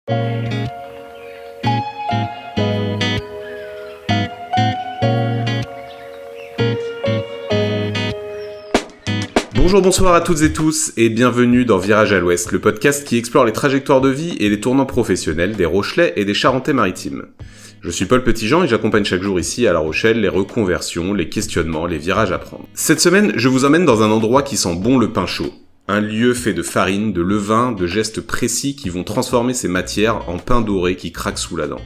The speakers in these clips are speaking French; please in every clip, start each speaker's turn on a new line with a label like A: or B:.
A: Bonjour, bonsoir à toutes et tous et bienvenue dans Virage à l'Ouest, le podcast qui explore les trajectoires de vie et les tournants professionnels des Rochelais et des Charentais-Maritimes. Je suis Paul Petitjean et j'accompagne chaque jour ici à La Rochelle les reconversions, les questionnements, les virages à prendre. Cette semaine, je vous emmène dans un endroit qui sent bon le pain chaud. Un lieu fait de farine, de levain, de gestes précis qui vont transformer ces matières en pain doré qui craque sous la dent.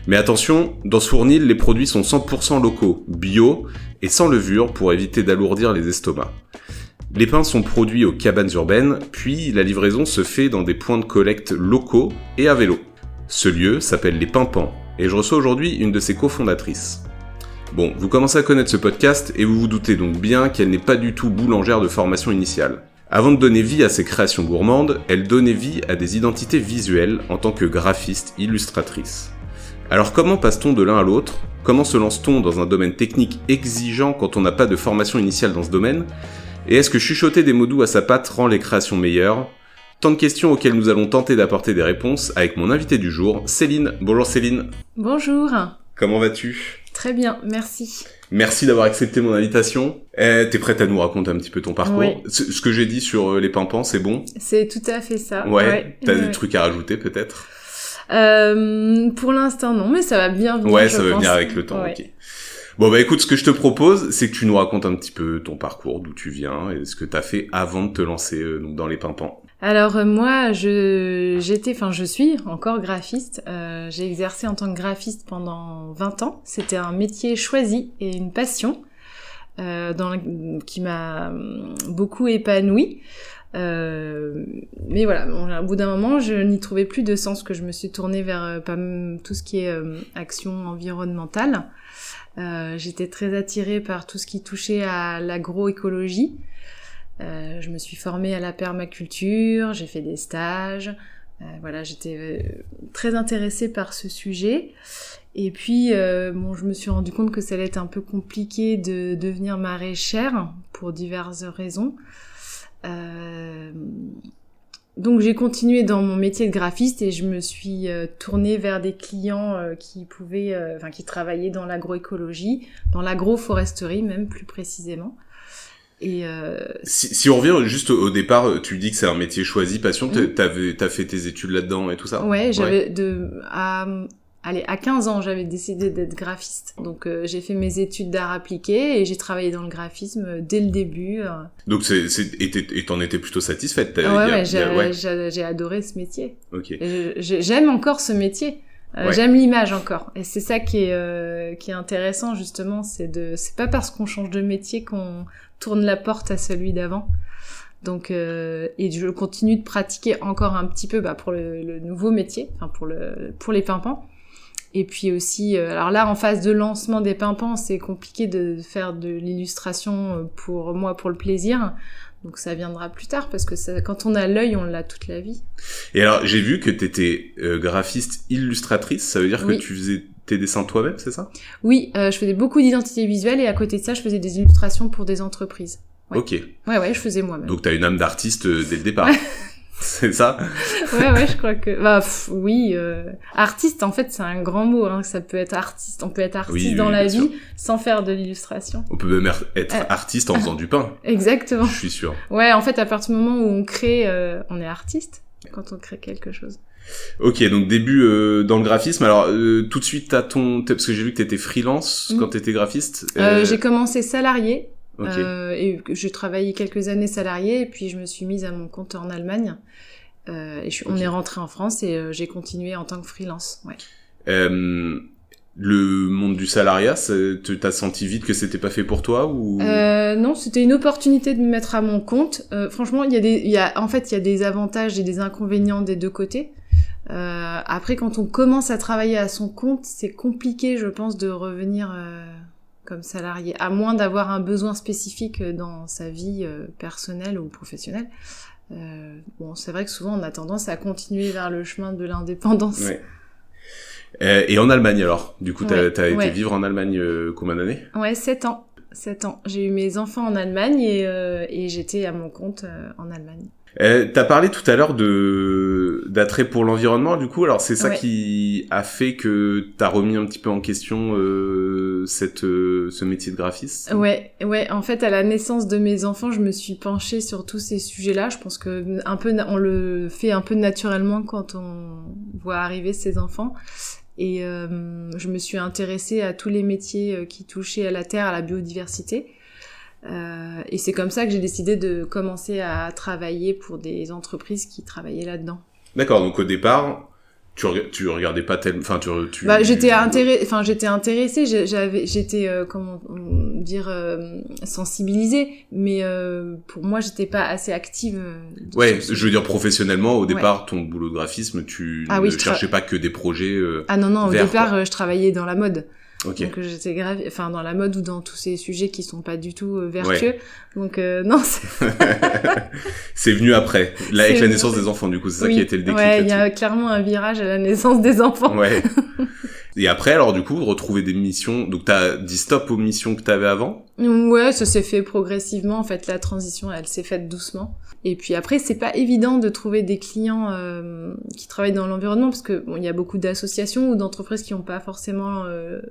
A: Mais attention, dans ce fournil, les produits sont 100% locaux, bio et sans levure pour éviter d'alourdir les estomacs. Les pains sont produits aux cabanes urbaines, puis la livraison se fait dans des points de collecte locaux et à vélo. Ce lieu s'appelle les Pimpans, et je reçois aujourd'hui une de ses cofondatrices. Bon, vous commencez à connaître ce podcast, et vous vous doutez donc bien qu'elle n'est pas du tout boulangère de formation initiale. Avant de donner vie à ses créations gourmandes, elle donnait vie à des identités visuelles en tant que graphiste, illustratrice. Alors comment passe-t-on de l'un à l'autre ? Comment se lance-t-on dans un domaine technique exigeant quand on n'a pas de formation initiale dans ce domaine ? Et est-ce que chuchoter des mots doux à sa patte rend les créations meilleures ? Tant de questions auxquelles nous allons tenter d'apporter des réponses avec mon invité du jour, Céline. Bonjour Céline.
B: Bonjour.
A: Comment vas-tu ?
B: Très bien, merci.
A: Merci d'avoir accepté mon invitation. T'es prête à nous raconter un petit peu ton parcours ?
B: Oui.
A: Ce que j'ai dit sur les Pimpans, c'est bon ?
B: C'est tout à fait ça.
A: Ouais. T'as des trucs à rajouter peut-être ?
B: Pour l'instant non, mais ça va bien venir.
A: Ouais, ça va venir avec le temps,
B: ouais.
A: Ok. Bon bah écoute, ce que je te propose, c'est que tu nous racontes un petit peu ton parcours, d'où tu viens et ce que t'as fait avant de te lancer dans les Pimpans.
B: Alors moi, je suis encore graphiste. J'ai exercé en tant que graphiste pendant 20 ans. C'était un métier choisi et une passion qui m'a beaucoup épanouie. Mais voilà, au bout d'un moment, je n'y trouvais plus de sens, que je me suis tournée vers tout ce qui est action environnementale. J'étais très attirée par tout ce qui touchait à l'agroécologie. Je me suis formée à la permaculture, j'ai fait des stages. Voilà, j'étais très intéressée par ce sujet. Et puis, je me suis rendu compte que ça allait être un peu compliqué de devenir maraîchère pour diverses raisons. Donc j'ai continué dans mon métier de graphiste et je me suis tournée vers des clients qui travaillaient dans l'agroécologie, dans l'agroforesterie même plus précisément. Et
A: si on revient juste au départ, tu dis que c'est un métier choisi, passion, t'as fait tes études là-dedans et tout ça ?
B: Ouais, à 15 ans, j'avais décidé d'être graphiste. Donc j'ai fait mes études d'art appliqué et j'ai travaillé dans le graphisme dès le début.
A: Donc et t'en étais plutôt satisfaite ?
B: J'ai adoré ce métier.
A: Ok.
B: J'aime encore ce métier. J'aime l'image encore. Et c'est ça qui est intéressant justement, c'est pas parce qu'on change de métier qu'on tourne la porte à celui d'avant. Donc et je continue de pratiquer encore un petit peu pour le nouveau métier, enfin pour les Pimpans. Et puis aussi, alors là, en phase de lancement des Pimpans, c'est compliqué de faire de l'illustration pour moi, pour le plaisir. Donc ça viendra plus tard, parce que quand on a l'œil, on l'a toute la vie.
A: Et alors, j'ai vu que t'étais graphiste illustratrice, ça veut dire que
B: Oui.
A: tu faisais tes dessins toi-même, c'est ça ?
B: Oui, je faisais beaucoup d'identité visuelle, et à côté de ça, je faisais des illustrations pour des entreprises. Ouais.
A: Ok.
B: Ouais, je faisais moi-même.
A: Donc t'as une âme d'artiste dès le départ. C'est ça ?
B: Ouais, je crois que... oui, artiste, en fait, c'est un grand mot, hein. Ça peut être artiste. On peut être artiste dans la vie sans faire de l'illustration.
A: On peut même être artiste en faisant du pain.
B: Exactement.
A: Je suis sûr.
B: Ouais, en fait, à partir du moment où on crée, on est artiste quand on crée quelque chose.
A: Ok, donc début dans le graphisme. Alors, tout de suite, parce que j'ai vu que t'étais freelance quand t'étais graphiste.
B: J'ai commencé salarié.
A: Okay.
B: Et j'ai travaillé quelques années salariée et puis je me suis mise à mon compte en Allemagne on est rentré en France et j'ai continué en tant que freelance. Ouais.
A: Le monde du salariat, t'as senti vite que c'était pas fait pour toi ou
B: Non, c'était une opportunité de me mettre à mon compte. Franchement, il y a des avantages et des inconvénients des deux côtés. Après, quand on commence à travailler à son compte, c'est compliqué, je pense, de revenir comme salarié, à moins d'avoir un besoin spécifique dans sa vie personnelle ou professionnelle. C'est vrai que souvent on a tendance à continuer vers le chemin de l'indépendance.
A: Ouais. Et en Allemagne alors, du coup t'as été vivre en Allemagne combien d'années ?
B: Ouais, 7 ans. J'ai eu mes enfants en Allemagne et j'étais à mon compte en Allemagne.
A: T'as parlé tout à l'heure d'attrait pour l'environnement, du coup, alors c'est ça
B: Ouais.
A: qui a fait que t'as remis un petit peu en question ce métier de graphiste?
B: Ouais, en fait, à la naissance de mes enfants, je me suis penchée sur tous ces sujets-là. Je pense que on le fait un peu naturellement quand on voit arriver ses enfants. Et je me suis intéressée à tous les métiers qui touchaient à la terre, à la biodiversité. Et c'est comme ça que j'ai décidé de commencer à travailler pour des entreprises qui travaillaient là-dedans.
A: D'accord, donc au départ, tu regardais pas tellement... Enfin,
B: j'étais intéressée, j'étais comment dire sensibilisée, mais pour moi j'étais pas assez active.
A: Ouais, je veux dire professionnellement, au départ, ton boulot de graphisme, tu ne cherchais pas que des projets
B: Ah non,
A: verts,
B: au départ,
A: quoi.
B: je travaillais dans la mode.
A: Ok.
B: Donc j'étais dans la mode ou dans tous ces sujets qui sont pas du tout vertueux. Ouais. Donc non,
A: c'est venu après, avec la naissance des enfants, du coup, c'est ça qui a été le déclic.
B: Ouais, il y a clairement un virage à la naissance des enfants.
A: Ouais. Et après, alors du coup, retrouver des missions. Donc t'as dit stop aux missions que t'avais avant?
B: Ouais, ça s'est fait progressivement. En fait, la transition, elle s'est faite doucement. Et puis après, c'est pas évident de trouver des clients qui travaillent dans l'environnement parce que il y a beaucoup d'associations ou d'entreprises qui n'ont pas forcément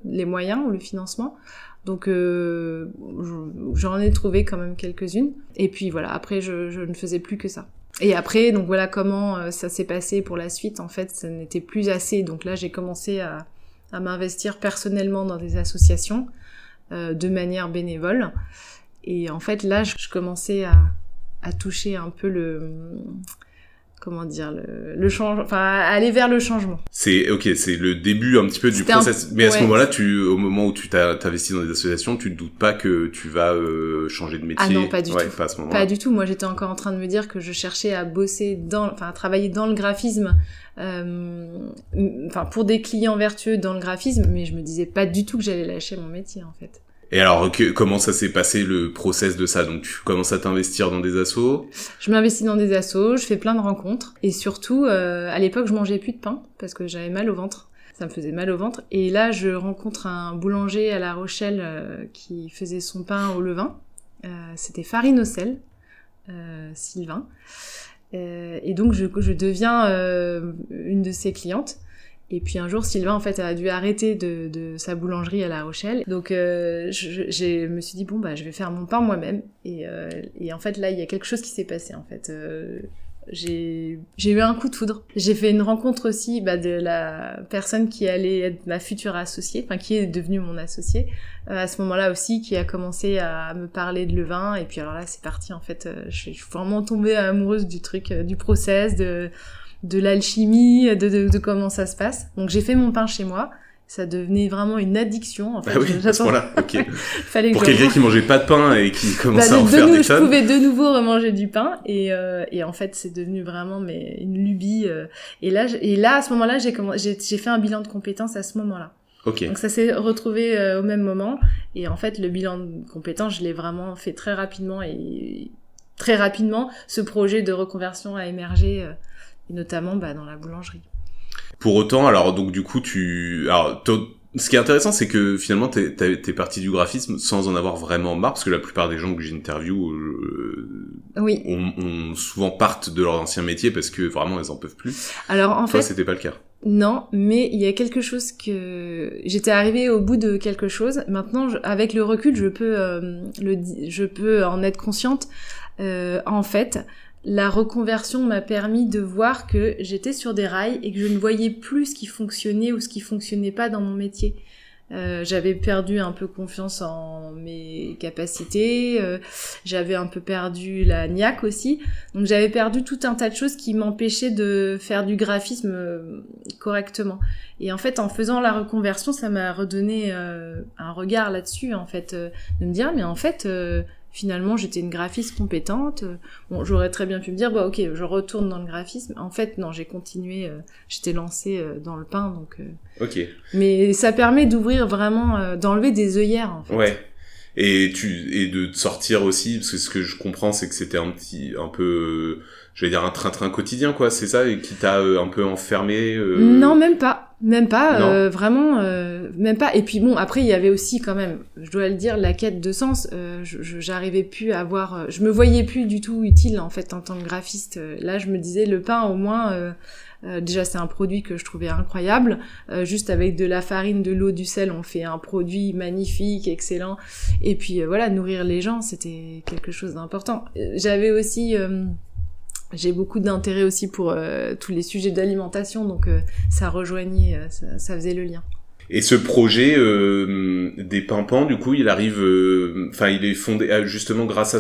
B: les moyens ou le financement. Donc j'en ai trouvé quand même quelques-unes. Et puis voilà, après je ne faisais plus que ça. Et après, donc voilà comment ça s'est passé pour la suite. En fait, ça n'était plus assez. Donc là, j'ai commencé à m'investir personnellement dans des associations de manière bénévole. Et en fait, là, je commençais à toucher un peu le changement, enfin, aller vers le changement.
A: C'est le début un petit peu du process. Mais à ce moment-là, au moment où tu t'investis dans des associations, tu te doutes pas que tu vas changer de métier?
B: Ah non, pas du tout.
A: Pas à ce moment-là.
B: Pas du tout. Moi, j'étais encore en train de me dire que je cherchais à à travailler dans le graphisme, pour des clients vertueux dans le graphisme, mais je me disais pas du tout que j'allais lâcher mon métier, en fait.
A: Et alors, comment ça s'est passé le process de ça? Donc, tu commences à t'investir dans des assos?
B: Je m'investis dans des assos, je fais plein de rencontres. Et surtout, à l'époque, je mangeais plus de pain parce que j'avais mal au ventre. Ça me faisait mal au ventre. Et là, je rencontre un boulanger à La Rochelle qui faisait son pain au levain. C'était Farine au sel, Sylvain. Et donc, je deviens une de ses clientes. Et puis un jour, Sylvain, en fait, a dû arrêter de sa boulangerie à La Rochelle. Donc, je me suis dit, bon, je vais faire mon pain moi-même. Et en fait, là, il y a quelque chose qui s'est passé, en fait. J'ai eu un coup de foudre. J'ai fait une rencontre aussi de la personne qui allait être ma future associée, enfin, qui est devenue mon associée. À ce moment-là aussi, qui a commencé à me parler de levain. Et puis alors là, c'est parti, en fait. Je suis vraiment tombée amoureuse du truc, du process, de l'alchimie, de comment ça se passe. Donc j'ai fait mon pain chez moi. Ça devenait vraiment une addiction, en fait.
A: Ah oui, à ce moment-là, ok.
B: Fallait
A: pour quelqu'un qui mangeait pas de pain et qui commençait à en faire des tonnes.
B: Je pouvais de nouveau remanger du pain et en fait c'est devenu vraiment une lubie. Et là à ce moment-là j'ai fait un bilan de compétences à ce moment-là.
A: Ok.
B: Donc ça s'est retrouvé au même moment et en fait le bilan de compétences je l'ai vraiment fait très rapidement et très rapidement ce projet de reconversion a émergé. Et notamment dans la boulangerie.
A: Pour autant, alors donc du coup ce qui est intéressant, c'est que finalement t'es parti du graphisme sans en avoir vraiment marre, parce que la plupart des gens que j'interviewe
B: oui.
A: ont souvent partent de leur ancien métier parce que vraiment elles en peuvent plus.
B: Alors en fait,
A: c'était pas le cas.
B: Non, mais il y a quelque chose que j'étais arrivée au bout de quelque chose. Maintenant, avec le recul, je peux en être consciente. En fait, la reconversion m'a permis de voir que j'étais sur des rails et que je ne voyais plus ce qui fonctionnait ou ce qui fonctionnait pas dans mon métier. J'avais perdu un peu confiance en mes capacités, j'avais un peu perdu la niaque aussi, donc j'avais perdu tout un tas de choses qui m'empêchaient de faire du graphisme correctement. Et en fait, en faisant la reconversion, ça m'a redonné un regard là-dessus, en fait, de me dire, mais en fait... Finalement, j'étais une graphiste compétente. Bon, j'aurais très bien pu me dire, ok, je retourne dans le graphisme. En fait, non, j'ai continué. J'étais lancée dans le pain, donc.
A: Ok.
B: Mais ça permet d'ouvrir vraiment, d'enlever des œillères, en fait.
A: Ouais. Et de sortir aussi, parce que ce que je comprends, c'est que c'était un peu, j'allais dire un train-train quotidien, quoi, c'est ça, et qui t'a un peu enfermé
B: Non, même pas,
A: Non.
B: vraiment, même pas. Et puis bon, après il y avait aussi quand même, je dois le dire, la quête de sens. J'arrivais plus à avoir, je me voyais plus du tout utile en fait en tant que graphiste. Là, je me disais le pain au moins. Déjà, c'est un produit que je trouvais incroyable. Juste avec de la farine, de l'eau, du sel, on fait un produit magnifique, excellent. Et puis voilà, nourrir les gens, c'était quelque chose d'important. J'avais aussi, j'ai beaucoup d'intérêt aussi pour tous les sujets d'alimentation, donc ça rejoignait, ça faisait le lien.
A: Et ce projet des pimpants, du coup, il arrive, il est fondé justement grâce à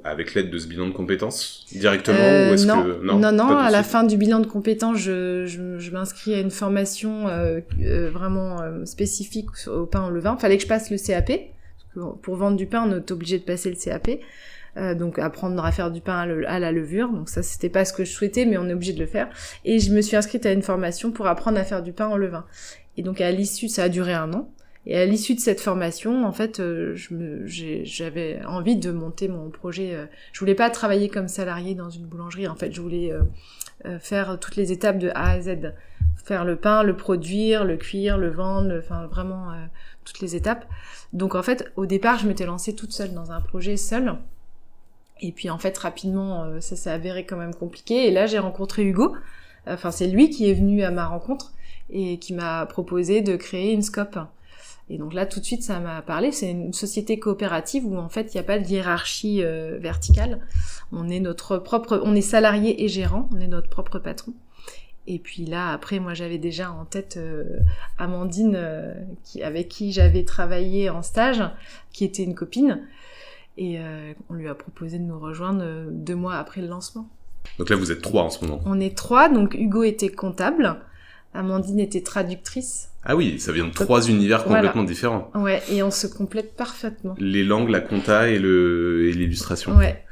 A: avec l'aide de ce bilan de compétences directement, ou est-ce
B: Non,
A: que
B: non.
A: pas
B: À la
A: suite.
B: fin du bilan de compétences, je m'inscris à une formation vraiment spécifique au pain au levain. Fallait que je passe le CAP. Parce que pour vendre du pain, on est obligé de passer le CAP. Donc apprendre à faire du pain à la levure. Donc ça, c'était pas ce que je souhaitais, mais on est obligé de le faire. Et je me suis inscrite à une formation pour apprendre à faire du pain au levain. Et donc à l'issue, ça a duré 1 an. Et à l'issue de cette formation, en fait, j'avais envie de monter mon projet. Je voulais pas travailler comme salarié dans une boulangerie. En fait, je voulais faire toutes les étapes de A à Z. Faire le pain, le produire, le cuire, le vendre, enfin vraiment toutes les étapes. Donc en fait, au départ, je m'étais lancée toute seule dans un projet seule. Et puis en fait, rapidement, ça s'est avéré quand même compliqué. Et là, j'ai rencontré Hugo. Enfin, c'est lui qui est venu à ma rencontre et qui m'a proposé de créer une Scope. Et donc là, tout de suite, ça m'a parlé. C'est une société coopérative où en fait, il n'y a pas de hiérarchie verticale. On est salarié et gérant. On est notre propre patron. Et puis là, après, moi, j'avais déjà en tête Amandine, avec qui j'avais travaillé en stage, qui était une copine. Et on lui a proposé de nous rejoindre 2 mois après le lancement.
A: Donc là, vous êtes 3 en ce moment.
B: On est 3, donc Hugo était comptable, Amandine était traductrice.
A: Ah oui, ça vient de 3 univers complètement différents.
B: Ouais, et on se complète parfaitement.
A: Les langues, la compta et l'illustration.
B: Ouais.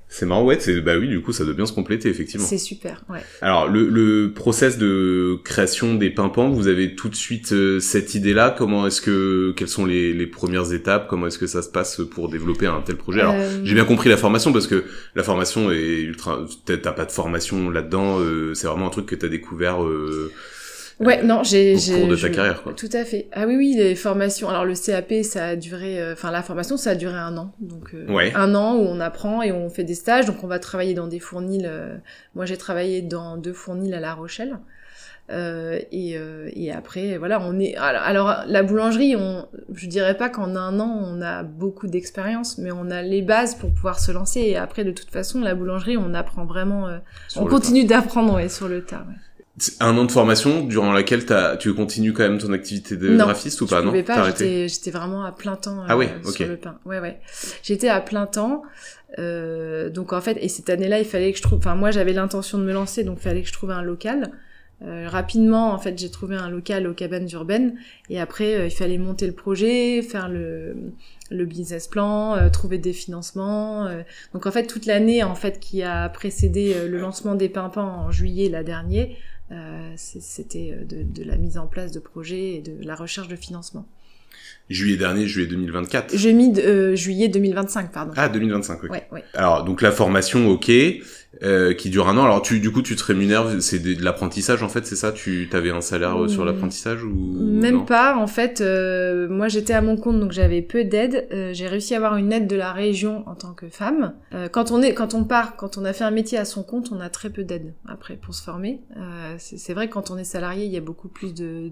A: C'est marrant, ouais, bah oui, du coup, ça doit bien se compléter, effectivement.
B: C'est super, ouais.
A: Alors, le process de création des pimpants, vous avez tout de suite cette idée-là. Quelles sont les premières étapes? Comment est-ce que ça se passe pour développer un tel projet? Alors, j'ai bien compris la formation, parce que la formation est t'as pas de formation là-dedans, c'est vraiment un truc que t'as découvert,
B: ouais, non,
A: au cours de ta carrière, quoi.
B: Tout à fait. Ah oui, les formations. Alors le CAP, ça a duré, la formation, ça a duré 1 an. Donc 1 an où on apprend et on fait des stages. Donc on va travailler dans des fournils. Moi, j'ai travaillé dans 2 fournils à La Rochelle. Et après, voilà, on est. Alors la boulangerie, je dirais pas qu'en 1 an on a beaucoup d'expérience, mais on a les bases pour pouvoir se lancer. Et après, de toute façon, la boulangerie, on apprend vraiment. On continue d'apprendre, sur le tas. Ouais.
A: 1 an de formation durant laquelle tu continues quand même ton activité de graphiste ou pas?
B: Non, je pouvais pas.
A: Arrêté.
B: J'étais vraiment à plein temps
A: sur
B: le pain. Ouais. J'étais à plein temps. Donc en fait, et cette année-là, il fallait que je trouve. Enfin, moi, j'avais l'intention de me lancer, donc il fallait que je trouve un local. Rapidement, en fait, j'ai trouvé un local aux Cabanes Urbaines. Et après, il fallait monter le projet, faire le business plan, trouver des financements. Donc en fait, toute l'année en fait qui a précédé le lancement des pimpants en juillet dernier, c'était de la mise en place de projets et de la recherche de financement.
A: Juillet 2024.
B: J'ai mis juillet 2025, pardon.
A: Ah, 2025, oui.
B: Ouais.
A: Alors, donc la formation, ok, qui dure 1 an. Alors, du coup, tu te rémunères, c'est de l'apprentissage, en fait, c'est ça? T'avais un salaire sur l'apprentissage ou
B: Même
A: non?
B: pas, en fait. Moi, j'étais à mon compte, donc j'avais peu d'aide. J'ai réussi à avoir une aide de la région en tant que femme. Quand on a fait un métier à son compte, on a très peu d'aide, après, pour se former. C'est vrai que quand on est salarié, il y a beaucoup plus de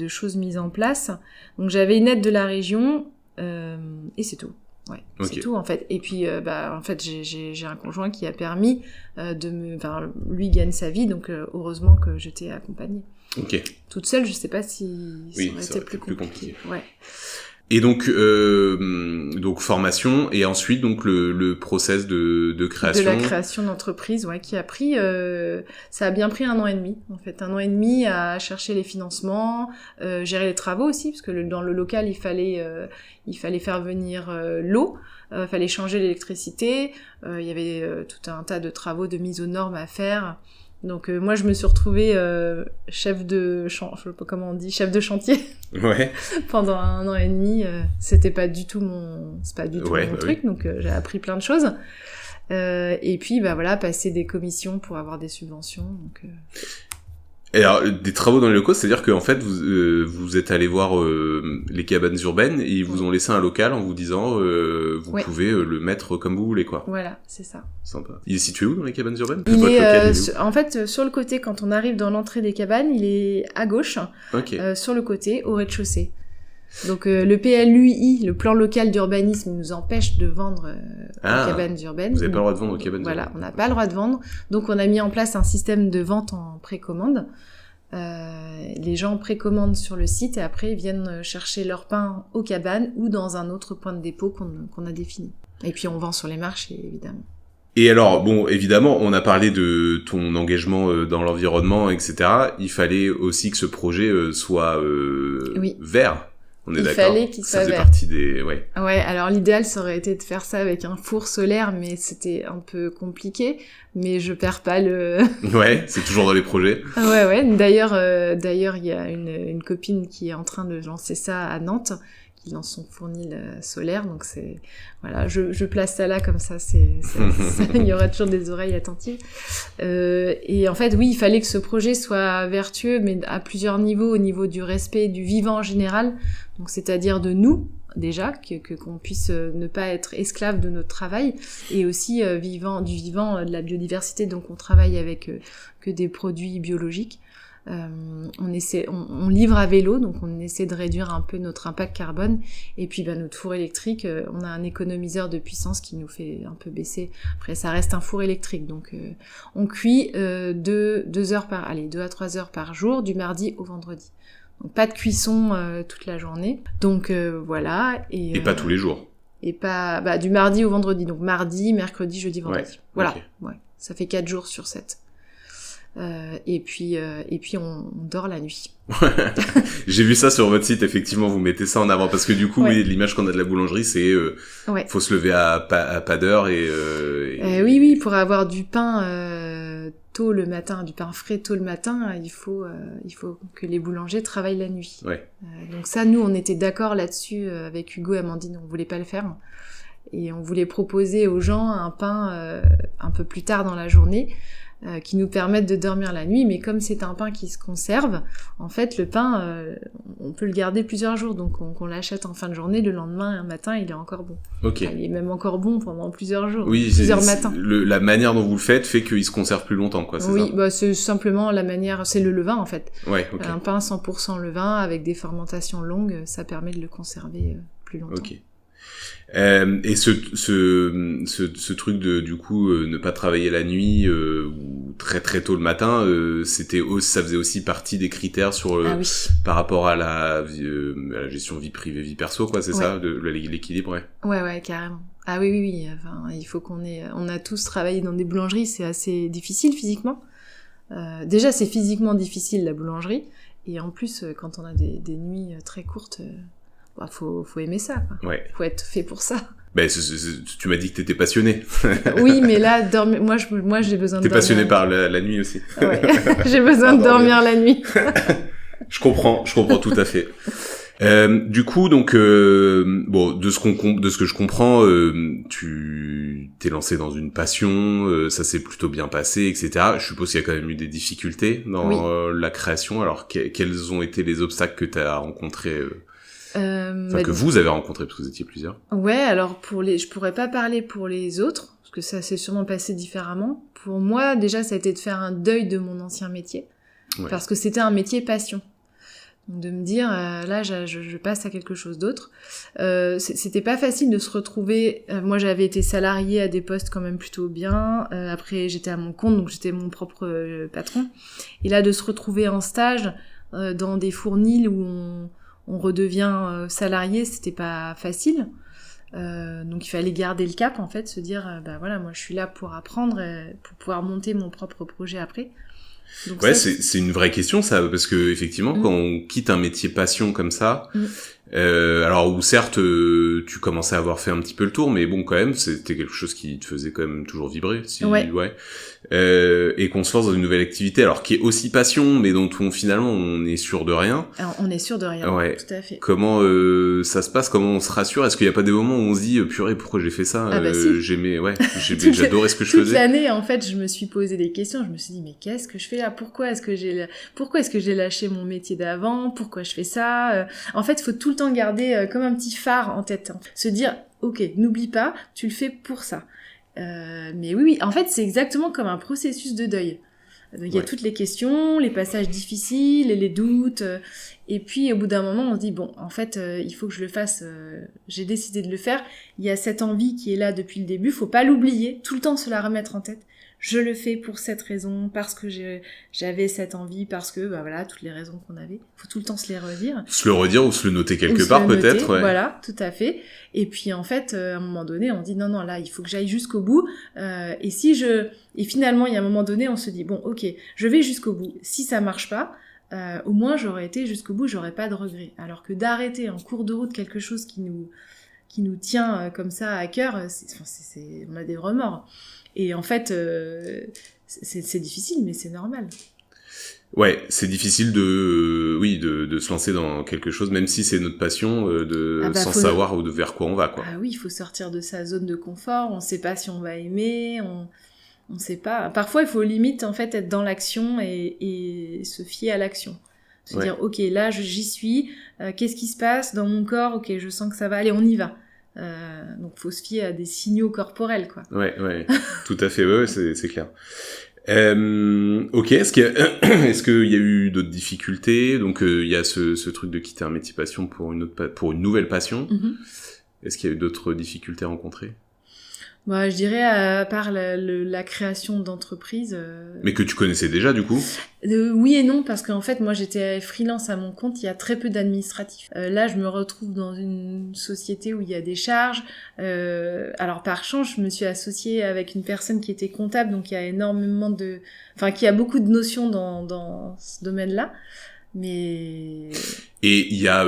B: choses mises en place. Donc j'avais une aide de la région et c'est tout. Ouais, okay. C'est tout en fait. Et puis en fait j'ai un conjoint qui a permis lui gagne sa vie, donc heureusement que j'étais accompagnée.
A: Ok.
B: Toute seule, je sais pas si ça aurait été plus compliqué. Ouais.
A: Et donc formation et ensuite donc le process de création.
B: De la création d'entreprise, ouais, qui a pris, ça a bien pris 1 an et demi en fait, 1 an et demi à chercher les financements, gérer les travaux aussi parce que dans le local il fallait faire venir l'eau, fallait changer l'électricité, il y avait tout un tas de travaux de mise aux normes à faire. Donc moi je me suis retrouvée chef de je sais pas comment on dit, chef de chantier
A: Ouais.
B: pendant 1 an et demi. C'est pas du tout mon truc, donc j'ai appris plein de choses. Et puis voilà, passer des commissions pour avoir des subventions. Donc,
A: Et alors, des travaux dans les locaux, c'est-à-dire qu'en fait, vous êtes allé voir les cabanes urbaines et ils vous ont laissé un local en vous disant vous pouvez le mettre comme vous voulez, quoi.
B: Voilà, c'est ça.
A: Sympa. Il est situé où dans les cabanes urbaines?
B: Il est, en fait, sur le côté, quand on arrive dans l'entrée des cabanes, il est à gauche, sur le côté, au rez-de-chaussée. Donc le PLUI, le plan local d'urbanisme, nous empêche de vendre aux cabanes urbaines.
A: Vous n'avez pas le droit de vendre aux cabanes urbaines.
B: Voilà, on n'a pas le droit de vendre. Donc on a mis en place un système de vente en précommande. Les gens précommandent sur le site et après ils viennent chercher leur pain aux cabanes ou dans un autre point de dépôt qu'on a défini. Et puis on vend sur les marchés, évidemment.
A: Et alors, bon, évidemment, on a parlé de ton engagement dans l'environnement, etc. Il fallait aussi que ce projet soit vert. On est d'accord.
B: Il fallait qu'il soit
A: vert. Ça fait
B: vert.
A: partie des... Ouais,
B: alors l'idéal, ça aurait été de faire ça avec un four solaire, mais c'était un peu compliqué. Mais je perds pas le...
A: Ouais, c'est toujours dans les projets.
B: Ouais. D'ailleurs, il y a une copine qui est en train de lancer ça à Nantes, qui lance son fournil solaire. Donc c'est... Voilà, je place ça là comme ça, il y aura toujours des oreilles attentives. Et en fait, oui, il fallait que ce projet soit vertueux, mais à plusieurs niveaux, au niveau du respect du vivant en général. Donc c'est-à-dire de nous, déjà, qu'on puisse ne pas être esclave de notre travail, et aussi du vivant, de la biodiversité. Donc on travaille avec que des produits biologiques. On livre à vélo, donc on essaie de réduire un peu notre impact carbone. Et puis notre four électrique, on a un économiseur de puissance qui nous fait un peu baisser. Après ça reste un four électrique, donc on cuit 2 à 3 heures par jour, du mardi au vendredi. Donc pas de cuisson toute la journée. Donc voilà. Et
A: pas tous les jours.
B: Et pas du mardi au vendredi. Donc mardi, mercredi, jeudi, vendredi.
A: Ouais,
B: voilà.
A: Okay.
B: Ouais. Ça fait 4 jours sur 7. Et puis on dort la nuit.
A: J'ai vu ça sur votre site, effectivement, vous mettez ça en avant, parce que du coup, oui, l'image qu'on a de la boulangerie, c'est faut se lever à pas d'heure
B: oui, pour avoir du pain tôt le matin, du pain frais tôt le matin, il faut que les boulangers travaillent la nuit.
A: Ouais.
B: Donc ça, nous, on était d'accord là-dessus avec Hugo et Amandine, on voulait pas le faire. Et on voulait proposer aux gens un pain un peu plus tard dans la journée, qui nous permettent de dormir la nuit, mais comme c'est un pain qui se conserve, en fait le pain on peut le garder plusieurs jours, donc on l'achète en fin de journée, le lendemain matin il est encore bon.
A: Okay.
B: Enfin, il est même encore bon pendant plusieurs jours,
A: plusieurs
B: matins.
A: La manière dont vous le faites fait qu'il se conserve plus longtemps, quoi, c'est ça?
B: Oui, c'est simplement la manière, c'est le levain en fait.
A: Ouais, ok.
B: Un pain 100% levain avec des fermentations longues, ça permet de le conserver plus longtemps.
A: Ok. Et ce truc de du coup ne pas travailler la nuit ou très très tôt le matin, ça faisait aussi partie des critères sur par rapport à la gestion vie privée vie perso, quoi, c'est ça, de l'équilibre.
B: Ouais, carrément. Ah oui. Enfin, il faut on a tous travaillé dans des boulangeries, c'est assez difficile physiquement. Déjà c'est physiquement difficile la boulangerie, et en plus quand on a des nuits très courtes. Faut aimer ça, quoi. Ouais. Faut être fait pour ça.
A: Tu m'as dit que t'étais passionné.
B: Oui, mais là, moi j'ai besoin de dormir.
A: T'es passionné par la nuit aussi.
B: Ouais. J'ai besoin de dormir la nuit.
A: Je comprends tout à fait. Du coup, donc, de ce que je comprends, tu t'es lancé dans une passion, ça s'est plutôt bien passé, etc. Je suppose qu'il y a quand même eu des difficultés dans la création. Alors, quels ont été les obstacles que t'as rencontrés que vous avez rencontré, parce que vous étiez plusieurs.
B: Ouais, alors je pourrais pas parler pour les autres, parce que ça s'est sûrement passé différemment. Pour moi, déjà, ça a été de faire un deuil de mon ancien métier, parce que c'était un métier passion. Donc de me dire, là, je passe à quelque chose d'autre. C'était pas facile de se retrouver. Moi, j'avais été salariée à des postes quand même plutôt bien. Après, j'étais à mon compte, donc j'étais mon propre patron. Et là, de se retrouver en stage dans des fournils où on redevient salarié, c'était pas facile. Donc il fallait garder le cap, en fait, se dire voilà, moi je suis là pour apprendre, pour pouvoir monter mon propre projet après. Donc
A: ouais, c'est une vraie question, ça, parce que effectivement, quand on quitte un métier passion comme ça, alors où certes tu commençais à avoir fait un petit peu le tour, mais bon, quand même, c'était quelque chose qui te faisait quand même toujours vibrer. et qu'on se lance dans une nouvelle activité, alors qui est aussi passion, mais dont finalement on est sûr de rien.
B: Alors, on est sûr de rien,
A: ouais.
B: Tout à fait.
A: Comment ça se passe? Comment on se rassure? Est-ce qu'il n'y a pas des moments où on se dit purée, pourquoi j'ai fait ça?
B: Si.
A: J'adorais ce que je faisais.
B: Toute l'année, en fait, je me suis posé des questions. Je me suis dit, mais qu'est-ce que je fais là? Pourquoi est-ce que j'ai lâché mon métier d'avant? Pourquoi je fais ça? En fait, il faut tout le temps garder comme un petit phare en tête. Se dire, ok, n'oublie pas, tu le fais pour ça. Mais oui, en fait, c'est exactement comme un processus de deuil. Il y a toutes les questions, les passages difficiles, les doutes, et puis au bout d'un moment on se dit bon, en fait il faut que je le fasse, j'ai décidé de le faire, il y a cette envie qui est là depuis le début, faut pas l'oublier, tout le temps se la remettre en tête, je le fais pour cette raison, parce que j'avais cette envie, parce que voilà, toutes les raisons qu'on avait, faut tout le temps se les redire.
A: Se le redire ou se le noter quelque part peut-être, ouais.
B: Voilà, tout à fait. Et puis en fait, à un moment donné, on dit non, là, il faut que j'aille jusqu'au bout. Et finalement, il y a un moment donné, on se dit bon, ok, je vais jusqu'au bout. Si ça marche pas, au moins j'aurais été jusqu'au bout, j'aurais pas de regrets. Alors que d'arrêter en cours de route quelque chose qui nous tient comme ça à cœur, on a des remords. Et en fait, c'est difficile, mais c'est normal.
A: Ouais, c'est difficile de se lancer dans quelque chose, même si c'est notre passion, sans savoir vers quoi on va, quoi.
B: Ah oui, il faut sortir de sa zone de confort. On sait pas si on va aimer, on sait pas. Parfois, il faut limite en fait être dans l'action et se fier à l'action. Se dire, ok, là, j'y suis. Qu'est-ce qui se passe dans mon corps? Ok, je sens que ça va. Allez, on y va. Donc, faut se fier à des signaux corporels, quoi.
A: Ouais, tout à fait. Ouais, c'est clair. Ok, est-ce qu'il y a eu d'autres difficultés? Donc il y a ce truc de quitter un métier passion pour une nouvelle passion. Mm-hmm. Est-ce qu'il y a eu d'autres difficultés rencontrées?
B: Je dirais à part la création d'entreprise.
A: Mais que tu connaissais déjà du coup?
B: Oui et non, parce qu'en fait moi j'étais freelance à mon compte, il y a très peu d'administratifs. Là je me retrouve dans une société où il y a des charges. Alors par chance je me suis associée avec une personne qui était comptable, donc il y a énormément qui a beaucoup de notions dans ce domaine-là. Mais
A: et il y a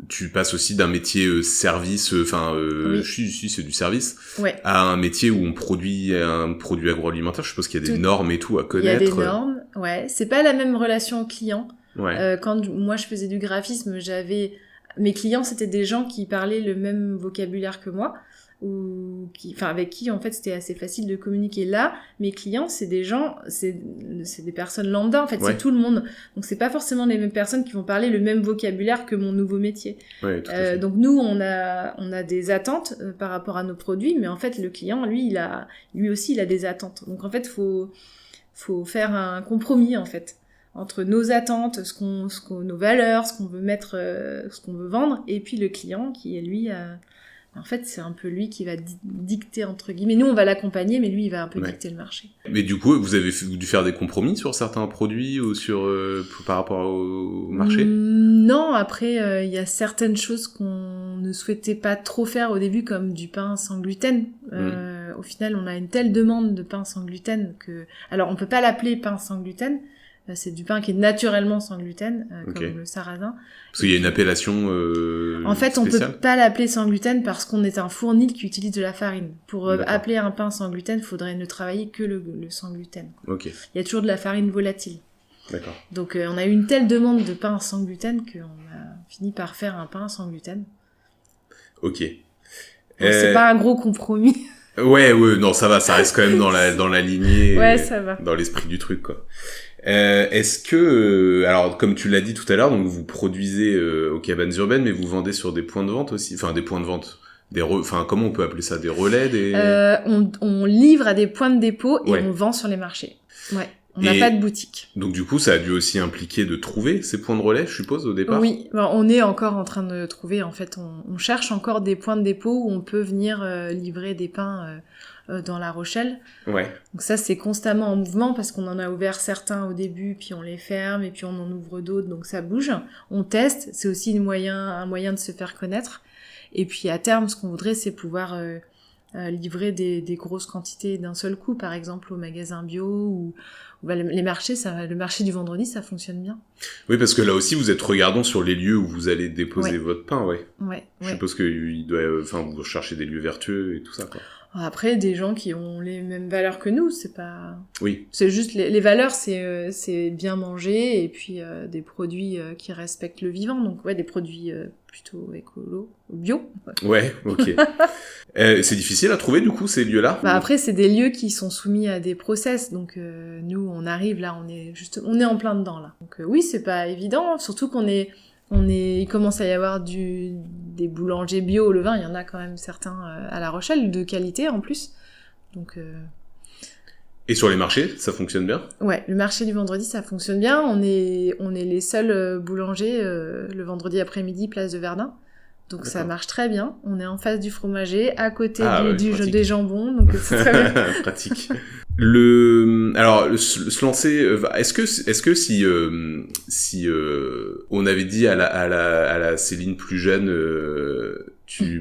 A: tu passes aussi d'un métier service, oui. Si c'est du service,
B: ouais.
A: À un métier où on produit un produit agroalimentaire. Je suppose qu'il y a des normes et tout à connaître.
B: Il y a des normes, ouais. C'est pas la même relation client.
A: Ouais.
B: Quand moi je faisais du graphisme, mes clients c'était des gens qui parlaient le même vocabulaire que moi, avec qui en fait c'était assez facile de communiquer. Là, mes clients c'est des gens, c'est des personnes lambda en fait, ouais. C'est tout le monde. Donc c'est pas forcément les mêmes personnes qui vont parler le même vocabulaire que mon nouveau métier.
A: Ouais, tout à fait.
B: Donc nous on a des attentes par rapport à nos produits, mais en fait le client lui aussi il a des attentes. Donc en fait faut faire un compromis en fait entre nos attentes, nos valeurs, ce qu'on veut mettre, ce qu'on veut vendre, et puis le client qui est lui en fait, c'est un peu lui qui va dicter, entre guillemets. Nous, on va l'accompagner, mais lui, il va un peu dicter le marché.
A: Mais du coup, vous avez dû faire des compromis sur certains produits ou par rapport au marché?
B: Non, après, il y a certaines choses qu'on ne souhaitait pas trop faire au début, comme du pain sans gluten. Au final, on a une telle demande de pain sans gluten que... Alors, on peut pas l'appeler pain sans gluten. C'est du pain qui est naturellement sans gluten, comme le sarrasin.
A: Parce qu'il y a une appellation
B: en fait,
A: spéciale.
B: On peut pas l'appeler sans gluten parce qu'on est un fournil qui utilise de la farine. Pour appeler un pain sans gluten, il faudrait ne travailler que le sans gluten.
A: Okay.
B: Il y a toujours de la farine volatile.
A: D'accord.
B: Donc on a eu une telle demande de pain sans gluten qu'on a fini par faire un pain sans gluten.
A: Ok.
B: Donc c'est pas un gros compromis.
A: Ouais, non, ça va, ça reste quand même dans la lignée.
B: Ouais, ça va.
A: Dans l'esprit du truc, quoi. Est-ce que, alors comme tu l'as dit tout à l'heure, donc vous produisez aux cabanes urbaines, mais vous vendez sur des points de vente aussi, enfin des points de vente, comment on peut appeler ça, des relais,
B: on livre à des points de dépôt et
A: ouais.
B: On vend sur les marchés. Ouais. On n'a pas de boutique.
A: Donc du coup, ça a dû aussi impliquer de trouver ces points de relais, je suppose, au départ.
B: Oui, on est encore en train de trouver. En fait, on cherche encore des points de dépôt où on peut venir livrer des pains dans La Rochelle.
A: Ouais.
B: Donc ça, c'est constamment en mouvement parce qu'on en a ouvert certains au début, puis on les ferme et puis on en ouvre d'autres, donc ça bouge. On teste, c'est aussi un moyen de se faire connaître. Et puis à terme, ce qu'on voudrait, c'est pouvoir livrer des grosses quantités d'un seul coup, par exemple au magasin bio ou les marchés, le marché du vendredi, ça fonctionne bien.
A: Oui, parce que là aussi, vous êtes regardant sur les lieux où vous allez déposer votre pain, ouais.
B: Ouais.
A: Je suppose que vous recherchez des lieux vertueux et tout ça, quoi.
B: Après, des gens qui ont les mêmes valeurs que nous, c'est pas...
A: Oui.
B: C'est juste, les valeurs, c'est bien manger, et puis des produits qui respectent le vivant, donc ouais, des produits plutôt écolo, bio.
A: Ouais, ok. C'est difficile à trouver, du coup, ces lieux-là?
B: Après, c'est des lieux qui sont soumis à des process, donc nous, on arrive là, on est en plein dedans, là. Donc oui, c'est pas évident, surtout il commence à y avoir des boulangers bio au levain, il y en a quand même certains à La Rochelle, de qualité en plus. Donc,
A: Et sur les marchés, ça fonctionne bien?
B: ouais, le marché du vendredi, ça fonctionne bien. On est les seuls boulangers le vendredi après-midi, place de Verdun. Donc ça marche très bien. On est en face du fromager, à côté des jambons, donc c'est très bien.
A: Pratique. Alors, se lancer, est-ce que si on avait dit à la Céline plus jeune,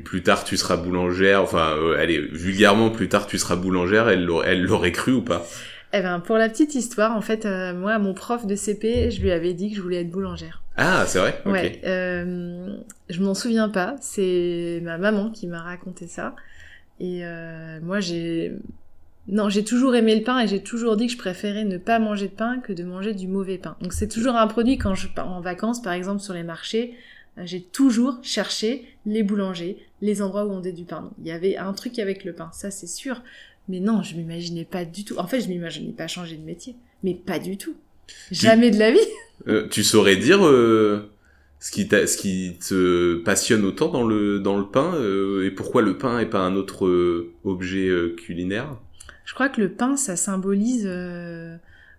A: plus tard tu seras boulangère, enfin, allez, vulgairement plus tard tu seras boulangère, elle l'aurait cru ou pas?
B: Eh ben, pour la petite histoire, en fait, moi, mon prof de CP, je lui avais dit que je voulais être boulangère.
A: Ah, c'est vrai? Okay.
B: Ouais, je m'en souviens pas, c'est ma maman qui m'a raconté ça. Et moi, j'ai toujours aimé le pain et j'ai toujours dit que je préférais ne pas manger de pain que de manger du mauvais pain. Donc c'est toujours un produit, quand je pars en vacances, par exemple, sur les marchés, j'ai toujours cherché les boulangers, les endroits où on faisait du pain. Donc, il y avait un truc avec le pain, ça c'est sûr. Mais non, je m'imaginais pas du tout. En fait, je m'imaginais pas changer de métier. Mais pas du tout. Jamais de la vie.
A: Tu saurais dire ce qui te passionne autant dans le pain et pourquoi le pain et pas un autre objet culinaire?
B: Je crois que le pain, ça symbolise,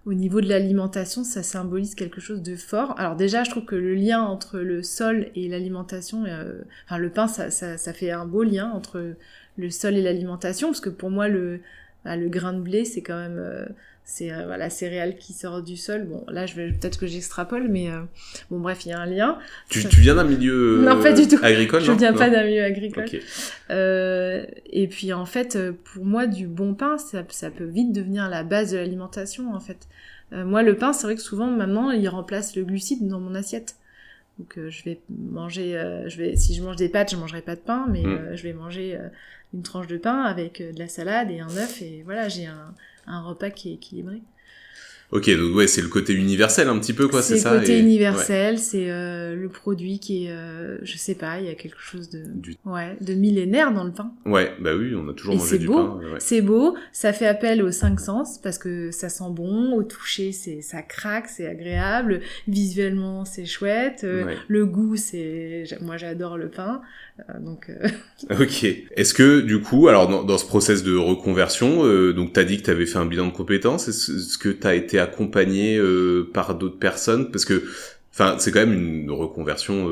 B: au niveau de l'alimentation, ça symbolise quelque chose de fort. Alors déjà, je trouve que le lien entre le sol et l'alimentation, enfin le pain, ça fait un beau lien entre le sol et l'alimentation, parce que pour moi, le grain de blé, c'est quand même... c'est la céréale qui sort du sol. Bon, là, peut-être que j'extrapole, mais bon, bref, il y a un lien.
A: Tu viens d'un milieu
B: non, pas du tout.
A: Agricole,
B: je viens pas d'un milieu agricole.
A: Okay.
B: Et puis, en fait, pour moi, du bon pain, ça peut vite devenir la base de l'alimentation, en fait. Moi, le pain, c'est vrai que souvent, maintenant, il remplace le glucide dans mon assiette. Donc, je vais manger... si je mange des pâtes, je mangerai pas de pain, mais je vais manger une tranche de pain avec de la salade et un œuf, et voilà, j'ai un repas qui est équilibré.
A: Ok, donc ouais, c'est le côté universel un petit peu, quoi, c'est ça?
B: C'est le côté universel, ouais. C'est le produit qui est, je sais pas, il y a quelque chose de millénaire dans le pain.
A: Ouais, bah oui, on a toujours mangé du pain. Ouais.
B: C'est beau, ça fait appel aux 5 sens, parce que ça sent bon, au toucher, ça craque, c'est agréable, visuellement, c'est chouette, le goût, moi j'adore le pain, donc...
A: Ok. Est-ce que, du coup, alors dans ce process de reconversion, donc t'as dit que t'avais fait un bilan de compétences, est-ce que t'as été accompagné par d'autres personnes? Parce que, enfin, c'est quand même une reconversion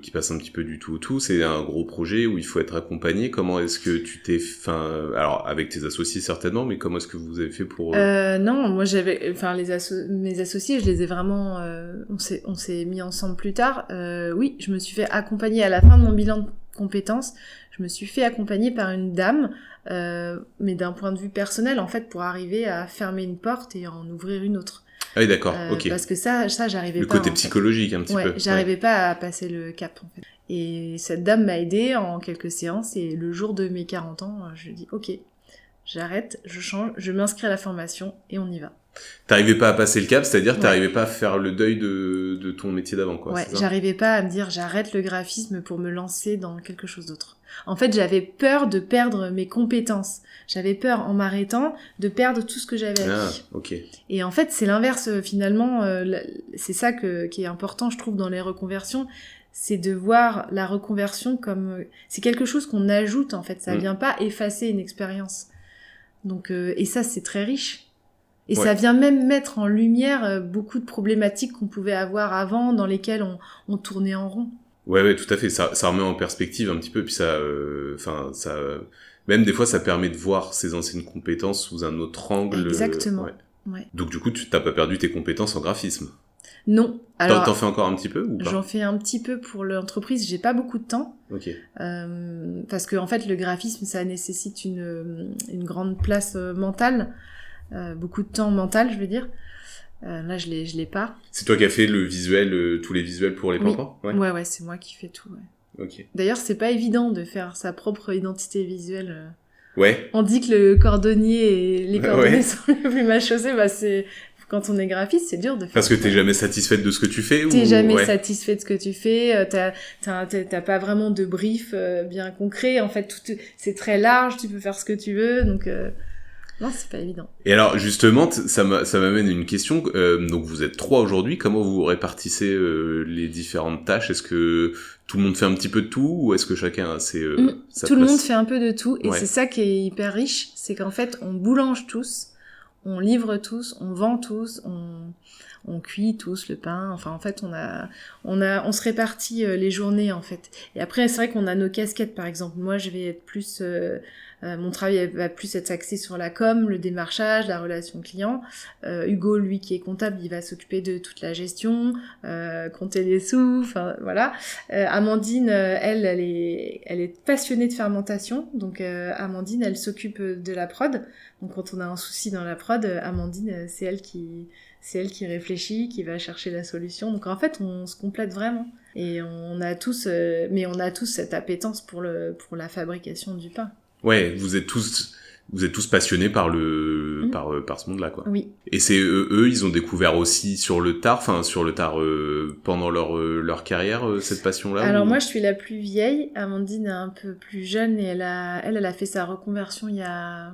A: qui passe un petit peu du tout au tout, c'est un gros projet où il faut être accompagné. Comment est-ce que tu t'es... alors, avec tes associés certainement, mais comment est-ce que vous avez fait pour...
B: Non, moi mes associés, je les ai vraiment... on s'est mis ensemble plus tard. Oui, je me suis fait accompagner à la fin de mon bilan de compétences. Je me suis fait accompagner par une dame, mais d'un point de vue personnel, en fait, pour arriver à fermer une porte et en ouvrir une autre.
A: Ah oui, d'accord, ok.
B: Parce que ça j'arrivais pas.
A: Le côté psychologique, un petit peu.
B: J'arrivais pas à passer le cap, en fait. Et cette dame m'a aidée en quelques séances, et le jour de mes 40 ans, je dis, ok, j'arrête, je change, je m'inscris à la formation, et on y va.
A: T'arrivais pas à passer le cap, c'est-à-dire t'arrivais pas à faire le deuil de ton métier d'avant, quoi.
B: Ouais, j'arrivais pas à me dire j'arrête le graphisme pour me lancer dans quelque chose d'autre. En fait, j'avais peur de perdre mes compétences. J'avais peur, en m'arrêtant, de perdre tout ce que j'avais acquis.
A: Ah, ok.
B: Et en fait, c'est l'inverse, finalement. C'est ça qui est important, je trouve, dans les reconversions. C'est de voir la reconversion comme... c'est quelque chose qu'on ajoute, en fait. Ça vient pas effacer une expérience. Donc, et ça, c'est très riche. Et ça vient même mettre en lumière beaucoup de problématiques qu'on pouvait avoir avant, dans lesquelles on tournait en rond.
A: Ouais, tout à fait. Ça remet en perspective un petit peu, puis ça, même des fois, ça permet de voir ses anciennes compétences sous un autre angle.
B: Exactement. Ouais.
A: Donc du coup, tu t'as pas perdu tes compétences en graphisme?
B: Non. Alors,
A: t'en fais encore un petit peu ou pas?
B: J'en fais un petit peu pour l'entreprise. J'ai pas beaucoup de temps.
A: Ok.
B: Parce que en fait, le graphisme, ça nécessite une grande place mentale. Beaucoup de temps mental, je veux dire. Là, je l'ai pas.
A: C'est toi qui as fait le visuel, tous les visuels pour les pampans?
B: Ouais, c'est moi qui fais tout. Ouais.
A: Ok.
B: D'ailleurs, c'est pas évident de faire sa propre identité visuelle
A: Ouais.
B: On dit que le cordonnier et les cordonniers sont les plus mal chaussés. Bah, c'est quand on est graphiste, c'est dur de faire.
A: Parce que t'es jamais satisfaite de ce que tu fais
B: T'es jamais satisfait de ce que tu fais. T'as pas vraiment de brief bien concret. En fait, c'est très large. Tu peux faire ce que tu veux. Donc non, c'est pas évident.
A: Et alors justement, ça m'amène une question. Donc vous êtes 3 aujourd'hui. Comment vous répartissez les différentes tâches? Est-ce que tout le monde fait un petit peu de tout ou est-ce que chacun a sa place?
B: Tout le monde fait un peu de tout et c'est ça qui est hyper riche. C'est qu'en fait, on boulange tous. On livre tous, on vend tous, on cuit tous le pain. Enfin, en fait, on se répartit les journées, en fait. Et après, c'est vrai qu'on a nos casquettes, par exemple. Moi, je vais être plus, mon travail va plus être axé sur la com, le démarchage, la relation client. Hugo, lui, qui est comptable, il va s'occuper de toute la gestion, compter les sous, enfin, voilà. Amandine, elle est passionnée de fermentation. Donc, Amandine, elle s'occupe de la prod. Donc quand on a un souci dans la prod, Amandine, c'est elle qui réfléchit, qui va chercher la solution. Donc en fait, on se complète vraiment. Et on a tous cette appétence pour la fabrication du pain.
A: Ouais, vous êtes tous passionnés par par ce monde-là, quoi.
B: Oui.
A: Et c'est eux, ils ont découvert aussi sur le tard pendant leur carrière cette passion-là.
B: Alors moi, je suis la plus vieille. Amandine est un peu plus jeune et elle a fait sa reconversion il y a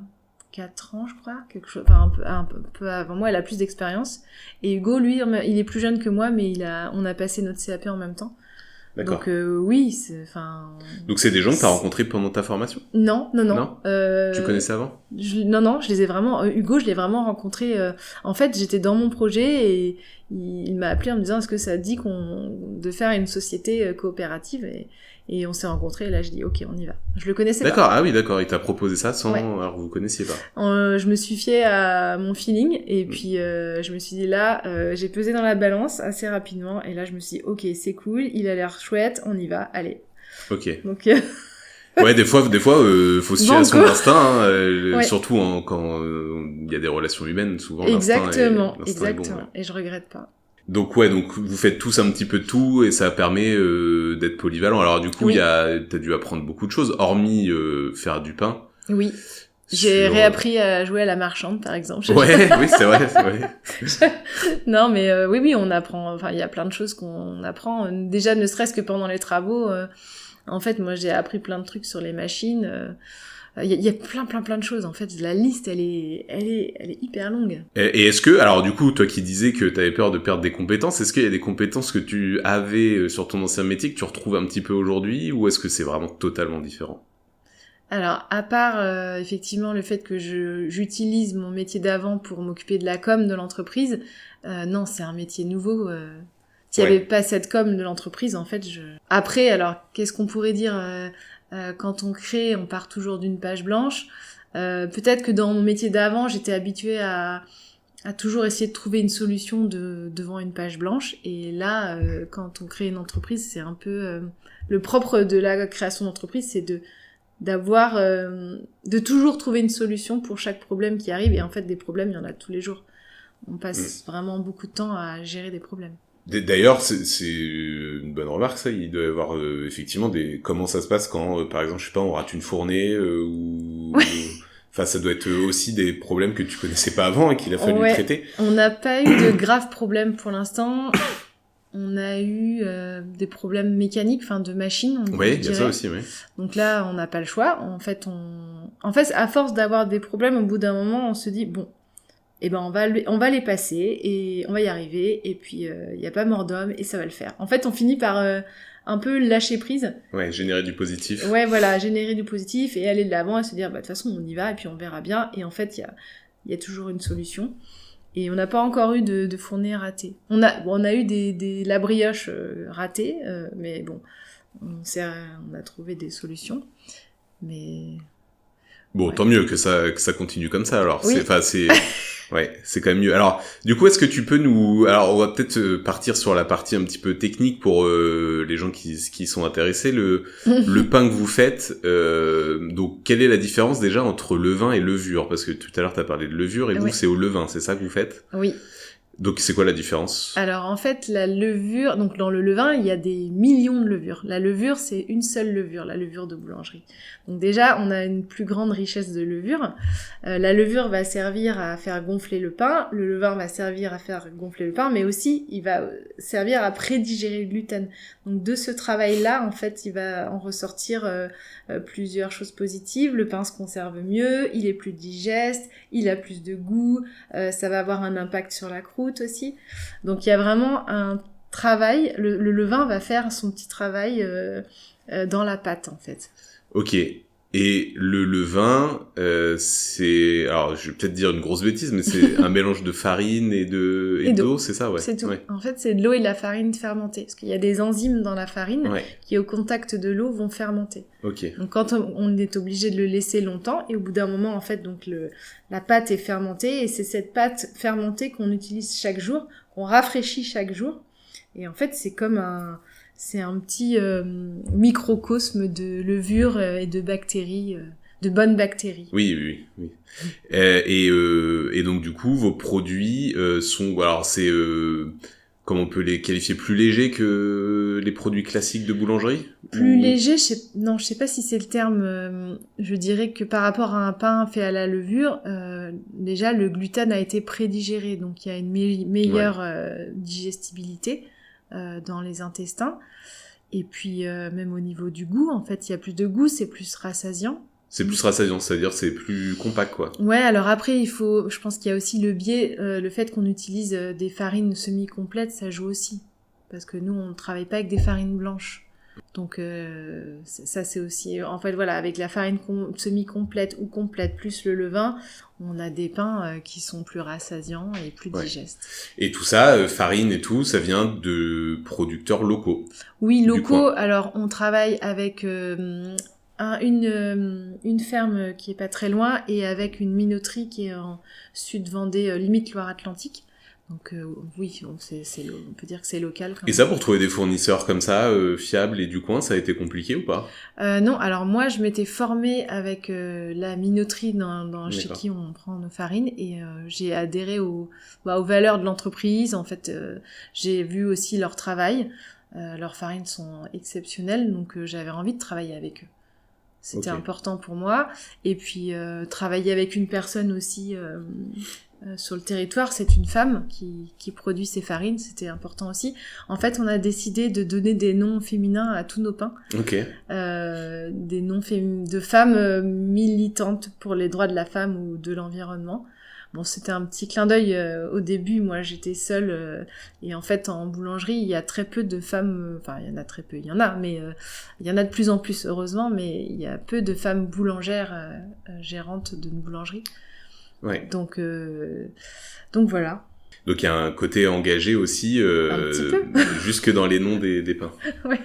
B: 4 ans, je crois, quelque chose, enfin un peu avant moi, elle a plus d'expérience. Et Hugo, lui, il est plus jeune que moi, mais on a passé notre CAP en même temps.
A: D'accord.
B: Donc oui,
A: Donc c'est des gens que t'as rencontrés pendant ta formation?
B: Non.
A: Tu connaissais avant?
B: Non, je les ai vraiment. Hugo, je l'ai vraiment rencontré. En fait, j'étais dans mon projet et il m'a appelé en me disant est-ce que ça dit de faire une société coopérative et on s'est rencontrés et là je dis ok, on y va. Je le connaissais pas.
A: D'accord, ah oui, d'accord, il t'a proposé ça sans... Ouais. Alors vous connaissiez pas.
B: Je me suis fiée à mon feeling et puis je me suis dit là, j'ai pesé dans la balance assez rapidement et là je me suis dit ok, c'est cool, il a l'air chouette, on y va, allez.
A: Ok.
B: Donc...
A: Ouais, des fois, faut se fier à son instinct,
B: ouais.
A: Surtout quand il y a des relations humaines, souvent
B: exactement.
A: l'instinct est bon, ouais.
B: Et je regrette pas.
A: Donc vous faites tous un petit peu de tout et ça permet d'être polyvalent. Alors du coup,
B: oui.
A: t'as dû apprendre beaucoup de choses, hormis faire du pain.
B: Oui. J'ai réappris à jouer à la marchande, par exemple.
A: Ouais, oui, c'est vrai.
B: Non, mais oui, on apprend. Enfin, il y a plein de choses qu'on apprend. Déjà, ne serait-ce que pendant les travaux. En fait, moi, j'ai appris plein de trucs sur les machines. Il y a plein de choses. En fait, la liste, elle est hyper longue.
A: Et est-ce que, alors du coup, toi qui disais que t'avais peur de perdre des compétences, est-ce qu'il y a des compétences que tu avais sur ton ancien métier que tu retrouves un petit peu aujourd'hui, ou est-ce que c'est vraiment totalement différent? Alors,
B: à part effectivement le fait que j'utilise mon métier d'avant pour m'occuper de la com de l'entreprise, non, c'est un métier nouveau. S'il n'y avait pas cette com de l'entreprise, en fait, Après, alors, qu'est-ce qu'on pourrait dire quand on crée, on part toujours d'une page blanche. Peut-être que dans mon métier d'avant, j'étais habituée à toujours essayer de trouver une solution devant une page blanche. Et là, quand on crée une entreprise, c'est un peu... le propre de la création d'entreprise, c'est de toujours trouver une solution pour chaque problème qui arrive. Et en fait, des problèmes, il y en a tous les jours. On passe vraiment beaucoup de temps à gérer des problèmes.
A: D'ailleurs, c'est une bonne remarque, ça. Il doit y avoir effectivement comment ça se passe quand, par exemple, je sais pas, on rate une fournée ou... Enfin, ça doit être aussi des problèmes que tu connaissais pas avant et qu'il a fallu traiter.
B: On n'a pas eu de graves problèmes pour l'instant. On a eu des problèmes mécaniques, enfin de machines.
A: Oui, il y a ça aussi, oui.
B: Donc là, on n'a pas le choix. En fait, à force d'avoir des problèmes, au bout d'un moment, on se dit bon. Eh ben on va les passer et on va y arriver et puis y a pas mort d'homme et ça va le faire. En fait, on finit par un peu lâcher prise.
A: Ouais, générer du positif.
B: Ouais, voilà, générer du positif et aller de l'avant et se dire bah de toute façon on y va et puis on verra bien et en fait il y a toujours une solution. Et on n'a pas encore eu de fournée ratée. On a eu la brioche ratée, mais bon, on a trouvé des solutions. Mais
A: bon,
B: ouais.
A: Tant mieux que ça continue comme ça. Alors,
B: oui.
A: Ouais, c'est quand même mieux. Alors, du coup, est-ce que tu peux alors, on va peut-être partir sur la partie un petit peu technique pour les gens qui sont intéressés. Le pain que vous faites, donc, quelle est la différence déjà entre levain et levure? Parce que tout à l'heure, t'as parlé de levure et vous, c'est au levain, c'est ça que vous faites?
B: Oui.
A: Donc c'est quoi la différence?
B: Alors en fait, la levure, donc dans le levain, il y a des millions de levures. La levure, c'est une seule levure, la levure de boulangerie. Donc déjà, on a une plus grande richesse de levure. La levure va servir à faire gonfler le pain, le levain va servir à faire gonfler le pain, mais aussi il va servir à prédigérer le gluten. Donc de ce travail-là, en fait, il va en ressortir plusieurs choses positives. Le pain se conserve mieux, il est plus digeste, il a plus de goût, ça va avoir un impact sur la croûte aussi. Donc il y a vraiment un travail, le levain va faire son petit travail dans la pâte en fait.
A: Ok. Et le levain, c'est... Alors, je vais peut-être dire une grosse bêtise, mais c'est un mélange de farine et d'eau, c'est ça, ouais.
B: C'est tout.
A: Ouais.
B: En fait, c'est de l'eau et de la farine fermentée. Parce qu'il y a des enzymes dans la farine qui, au contact de l'eau, vont fermenter.
A: Ok.
B: Donc, quand on est obligé de le laisser longtemps, et au bout d'un moment, en fait, donc la pâte est fermentée, et c'est cette pâte fermentée qu'on utilise chaque jour, qu'on rafraîchit chaque jour. Et en fait, c'est comme c'est un petit microcosme de levure et de bactéries, de bonnes bactéries.
A: Oui. Et donc du coup, vos produits sont... Alors c'est... comment on peut les qualifier? Plus légers que les produits classiques de boulangerie?
B: Plus léger, je sais pas si c'est le terme. Je dirais que par rapport à un pain fait à la levure, déjà le gluten a été prédigéré, donc il y a une meilleure digestibilité dans les intestins. Et puis même au niveau du goût, en fait, il y a plus de goût, c'est plus rassasiant.
A: C'est plus rassasiant, c'est-à-dire c'est plus compact, quoi.
B: Ouais, alors après, je pense qu'il y a aussi le biais, le fait qu'on utilise des farines semi-complètes, ça joue aussi. Parce que nous, on ne travaille pas avec des farines blanches. Donc ça, c'est aussi... En fait, voilà, avec la farine semi-complète ou complète plus le levain, on a des pains qui sont plus rassasiants et plus digestes.
A: Et tout ça, farine et tout, ça vient de producteurs locaux.
B: Oui, locaux. Alors, on travaille avec... une ferme qui est pas très loin et avec une minoterie qui est en sud Vendée, limite Loire-Atlantique. Donc oui, on peut dire que c'est local.
A: Et ça, pour trouver des fournisseurs comme ça, fiables et du coin, ça a été compliqué ou pas?
B: Non, alors moi je m'étais formée avec la minoterie chez qui on prend nos farines et j'ai adhéré aux valeurs de l'entreprise. En fait, j'ai vu aussi leur travail. Leurs farines sont exceptionnelles, donc j'avais envie de travailler avec eux. C'était important pour moi. Et puis, travailler avec une personne aussi sur le territoire, c'est une femme qui produit ses farines, c'était important aussi. En fait, on a décidé de donner des noms féminins à tous nos pains. Des noms de femmes militantes pour les droits de la femme ou de l'environnement. Bon, c'était un petit clin d'œil au début. Moi, j'étais seule. Et en fait, en boulangerie, il y a très peu de femmes... Enfin, il y en a très peu. Il y en a, mais il y en a de plus en plus, heureusement. Mais il y a peu de femmes boulangères gérantes d'une boulangerie.
A: Ouais.
B: Donc voilà.
A: Donc, il y a un côté engagé aussi,
B: un petit peu.
A: jusque dans les noms des pains.
B: Ouais.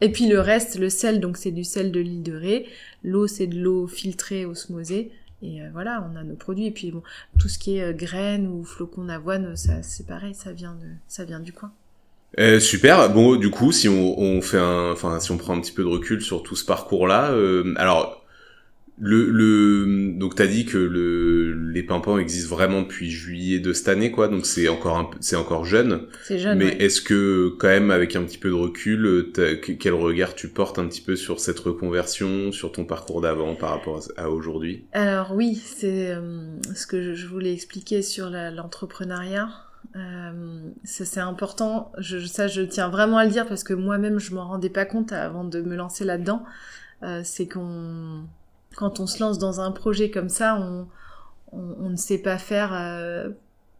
B: Et puis le reste, le sel, donc c'est du sel de l'île de Ré. L'eau, c'est de l'eau filtrée, osmosée. Et voilà, on a nos produits. Et puis bon, tout ce qui est graines ou flocons d'avoine, ça c'est pareil, ça vient du coin.
A: Super. Bon, du coup, si on fait si on prend un petit peu de recul sur tout ce parcours-là, alors donc t'as dit que les pimpans existent vraiment depuis juillet de cette année, quoi. Donc c'est encore jeune. C'est jeune. Mais est-ce que quand même, avec un petit peu de recul, quel regard tu portes un petit peu sur cette reconversion, sur ton parcours d'avant par rapport à aujourd'hui?
B: Alors oui, c'est ce que je voulais expliquer sur l'entrepreneuriat. Ça c'est important. Je tiens vraiment à le dire parce que moi-même je m'en rendais pas compte avant de me lancer là-dedans. C'est quand on se lance dans un projet comme ça, on ne sait pas faire,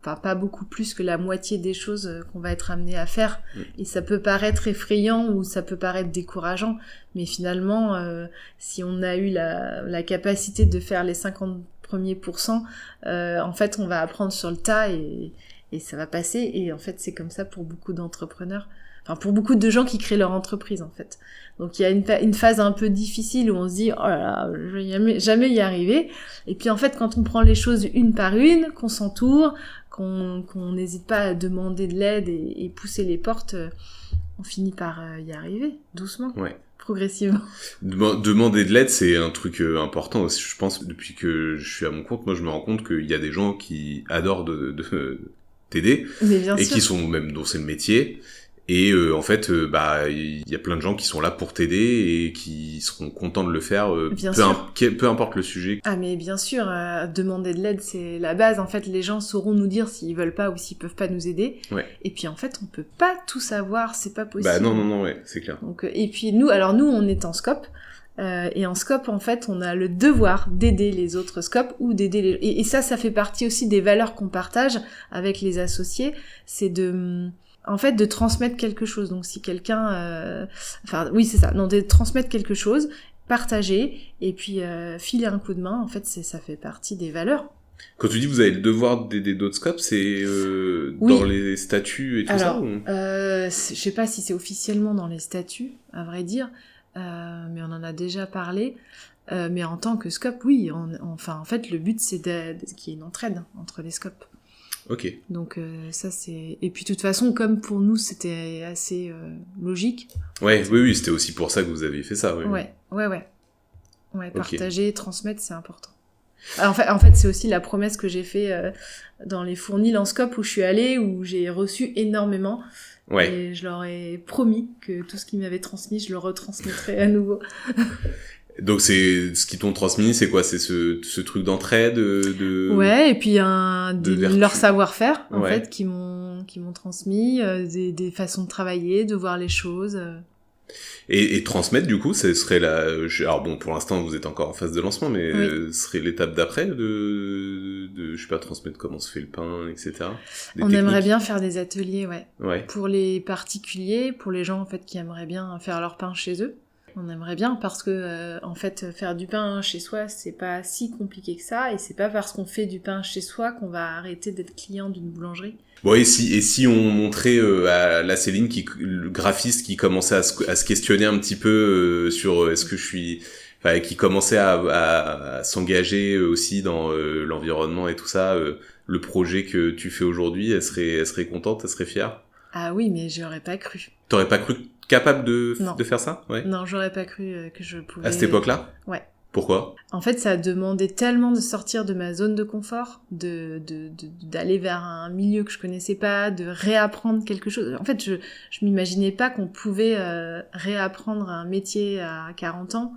B: pas beaucoup plus que la moitié des choses qu'on va être amené à faire. Et ça peut paraître effrayant ou ça peut paraître décourageant, mais finalement, si on a eu la capacité de faire les 50 premiers pourcents, en fait, on va apprendre sur le tas et ça va passer. Et en fait, c'est comme ça pour beaucoup d'entrepreneurs. Enfin, pour beaucoup de gens qui créent leur entreprise, en fait. Donc, il y a une phase un peu difficile où on se dit, oh là là, je vais jamais y arriver. Et puis, en fait, quand on prend les choses une par une, qu'on s'entoure, qu'on n'hésite pas à demander de l'aide et pousser les portes, on finit par y arriver, doucement. Ouais. Progressivement.
A: Demander de l'aide, c'est un truc important aussi. Je pense, depuis que je suis à mon compte, moi, je me rends compte qu'il y a des gens qui adorent t'aider,
B: Mais bien
A: et
B: sûr.
A: qui sont même dont c'est le métier. Et en fait, il y a plein de gens qui sont là pour t'aider et qui seront contents de le faire,
B: Bien sûr.
A: peu importe le sujet.
B: Ah mais bien sûr, demander de l'aide c'est la base. En fait, les gens sauront nous dire s'ils veulent pas ou s'ils peuvent pas nous aider.
A: Ouais.
B: Et puis en fait, on peut pas tout savoir, c'est pas possible.
A: Bah non, ouais, c'est clair.
B: Donc, et puis nous, on est en SCOP. Et en SCOP, en fait, on a le devoir d'aider les autres SCOP ou d'aider les... Et ça fait partie aussi des valeurs qu'on partage avec les associés. C'est de transmettre quelque chose. Donc si quelqu'un... de transmettre quelque chose, partager, et puis filer un coup de main, en fait, ça fait partie des valeurs.
A: Quand tu dis que vous avez le devoir d'aider d'autres scopes, c'est
B: Oui.
A: dans les statuts et tout ça ou...
B: je sais pas si c'est officiellement dans les statuts, à vrai dire, mais on en a déjà parlé. Mais en tant que SCOP, oui. En fait, le but, c'est qu'il y ait une entraide entre les SCOP.
A: Ok.
B: Donc ça c'est... Et puis de toute façon, comme pour nous c'était assez logique...
A: Ouais, oui, c'était aussi pour ça que vous aviez fait ça. Oui.
B: Ouais, partager, transmettre, c'est important. En fait, c'est aussi la promesse que j'ai fait dans les fournils en SCOP où je suis allée, où j'ai reçu énormément.
A: Ouais.
B: Et je leur ai promis que tout ce qu'ils m'avaient transmis, je le retransmettrai à nouveau.
A: Donc c'est ce qu'ils t'ont transmis, c'est quoi? C'est ce truc d'entraide,
B: Ouais, et puis leur savoir-faire en
A: ouais.
B: fait qui m'ont transmis, des façons de travailler, de voir les choses.
A: Et transmettre du coup, ce serait alors bon, pour l'instant vous êtes encore en phase de lancement, mais ce serait l'étape d'après de je sais pas, transmettre comment se fait le pain, etc.
B: On aimerait bien faire des ateliers,
A: ouais.
B: Pour les particuliers, pour les gens en fait qui aimeraient bien faire leur pain chez eux. On aimerait bien parce que en fait faire du pain chez soi c'est pas si compliqué que ça, et c'est pas parce qu'on fait du pain chez soi qu'on va arrêter d'être client d'une boulangerie.
A: Bon, et si on montrait à la Céline, le graphiste qui commençait à se questionner un petit peu sur est-ce que je suis... Enfin, qui commençait à s'engager aussi dans l'environnement et tout ça, le projet que tu fais aujourd'hui, elle serait contente, elle serait fière?
B: Ah oui, mais j'aurais pas cru.
A: T'aurais pas cru capable de faire ça? Ouais.
B: Non, j'aurais pas cru que je pouvais...
A: À cette époque-là?
B: Ouais.
A: Pourquoi? En
B: fait, ça a demandé tellement de sortir de ma zone de confort, d'aller vers un milieu que je connaissais pas, de réapprendre quelque chose. En fait, je m'imaginais pas qu'on pouvait réapprendre un métier à 40 ans.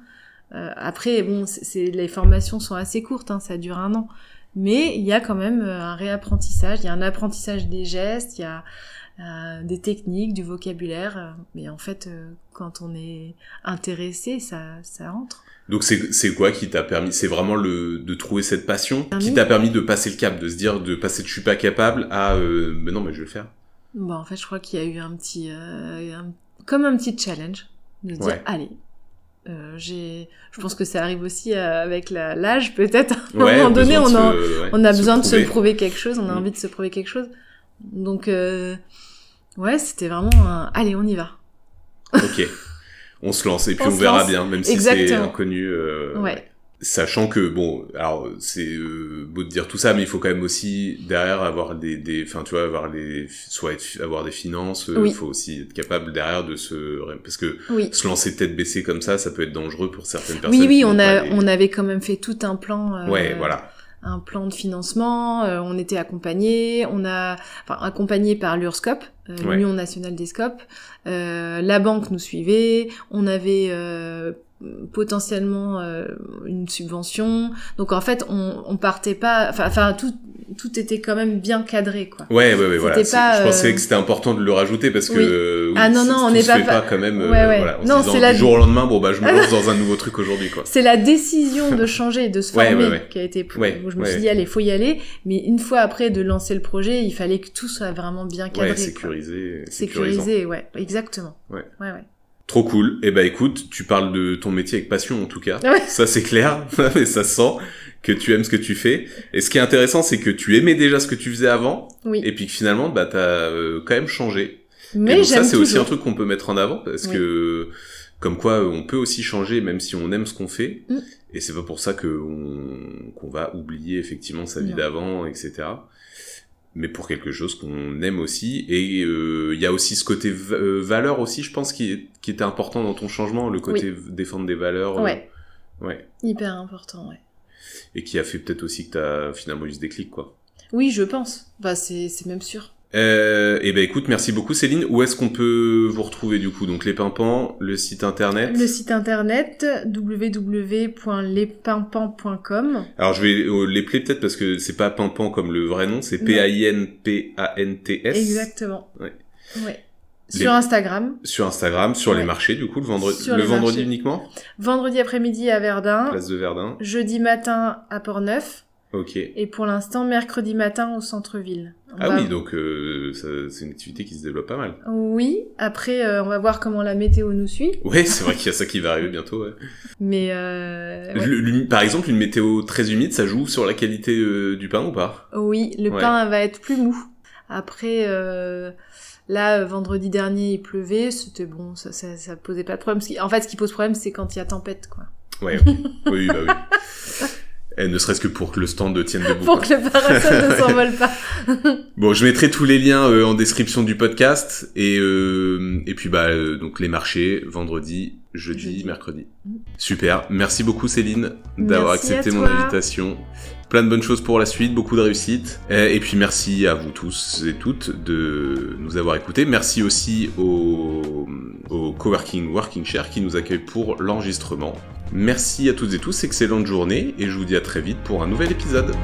B: Après, bon, les formations sont assez courtes, hein, ça dure 1 an. Mais il y a quand même un réapprentissage, il y a un apprentissage des gestes, il y a des techniques, du vocabulaire. Mais en fait, quand on est intéressé, ça entre.
A: Donc c'est quoi qui t'a permis? C'est vraiment de trouver cette passion qui t'a permis de passer le cap, de se dire, de passer de je suis pas capable à mais non, mais je vais le faire.
B: Bon, en fait, je crois qu'il y a eu un petit comme un petit challenge de se dire allez. Je pense que ça arrive aussi avec l'âge peut-être. À un moment donné, on a besoin de se prouver quelque chose, on a envie de se prouver quelque chose. Donc c'était vraiment allez, on y va.
A: Ok. On se lance et puis on verra bien, même si c'est inconnu. Sachant que, bon, alors c'est beau de dire tout ça, mais il faut quand même aussi derrière avoir avoir des finances, il faut aussi être capable derrière parce que se lancer tête baissée comme ça peut être dangereux pour certaines personnes.
B: Oui, on avait quand même fait tout un plan.
A: Voilà.
B: Un plan de financement, on était accompagnés, accompagnés par l'URSCOP, l'Union nationale des SCOP, la banque nous suivait, on avait potentiellement une subvention, donc en fait on partait pas, tout était quand même bien cadré, quoi.
A: Ouais, voilà. Je pensais que c'était important de le rajouter parce que
B: on n'est pas
A: quand même
B: voilà,
A: en se disant du jour au lendemain je me lance dans un nouveau truc aujourd'hui, quoi.
B: C'est la décision de changer, de se former qui a été je me suis dit allez, faut y aller, mais une fois après de lancer le projet, il fallait que tout soit vraiment bien cadré, sécurisé, exactement. Ouais.
A: Trop cool. Eh ben écoute, tu parles de ton métier avec passion en tout cas. Ça c'est clair, mais ça se sent que tu aimes ce que tu fais. Et ce qui est intéressant, c'est que tu aimais déjà ce que tu faisais avant, et puis que finalement, t'as quand même changé.
B: Mais
A: et donc ça, c'est aussi un truc qu'on peut mettre en avant, parce que comme quoi, on peut aussi changer même si on aime ce qu'on fait. Et c'est pas pour ça qu'on va oublier effectivement sa vie d'avant, etc. Mais pour quelque chose qu'on aime aussi. Et il y a aussi ce côté valeur aussi, je pense, qui était important dans ton changement, le côté défendre des valeurs.
B: Hyper important,
A: Et qui a fait peut-être aussi que t'as finalement eu ce déclic, quoi.
B: Oui, je pense. Bah, c'est même sûr.
A: Eh ben écoute, merci beaucoup Céline. Où est-ce qu'on peut vous retrouver du coup? Donc les pimpants, le site internet.
B: Le site internet www.lespimpants.com.
A: Alors je vais l'épeler peut-être parce que c'est pas pimpant comme le vrai nom, c'est P-A-I-N-P-A-N-T-S.
B: Exactement.
A: Ouais.
B: Sur Instagram.
A: Sur Instagram, sur les marchés du coup, le vendredi uniquement.
B: Vendredi après-midi à Verdun.
A: Place de Verdun.
B: Jeudi matin à Port-Neuf.
A: Ok.
B: Et pour l'instant, mercredi matin au centre-ville.
A: Oui, donc c'est une activité qui se développe pas mal.
B: Oui, après on va voir comment la météo nous suit.
A: Ouais, c'est vrai qu'il y a ça qui va arriver bientôt, ouais.
B: Mais
A: par exemple, une météo très humide, ça joue sur la qualité du pain ou pas?
B: Oui, le pain va être plus mou. Après, là, vendredi dernier, il pleuvait, c'était bon, ça posait pas de problème. En fait, ce qui pose problème, c'est quand il y a tempête, quoi.
A: Ouais, oui, bah oui. Et ne serait-ce que pour que le stand tienne debout.
B: Pour que le parasol ne s'envole pas.
A: Bon, je mettrai tous les liens en description du podcast et puis donc les marchés vendredi, jeudi, mercredi. Super. Merci beaucoup Céline d'avoir accepté mon invitation. Plein de bonnes choses pour la suite, beaucoup de réussite. Et puis merci à vous tous et toutes de nous avoir écoutés. Merci aussi au Coworking Working Share qui nous accueille pour l'enregistrement. Merci à toutes et tous, excellente journée et je vous dis à très vite pour un nouvel épisode.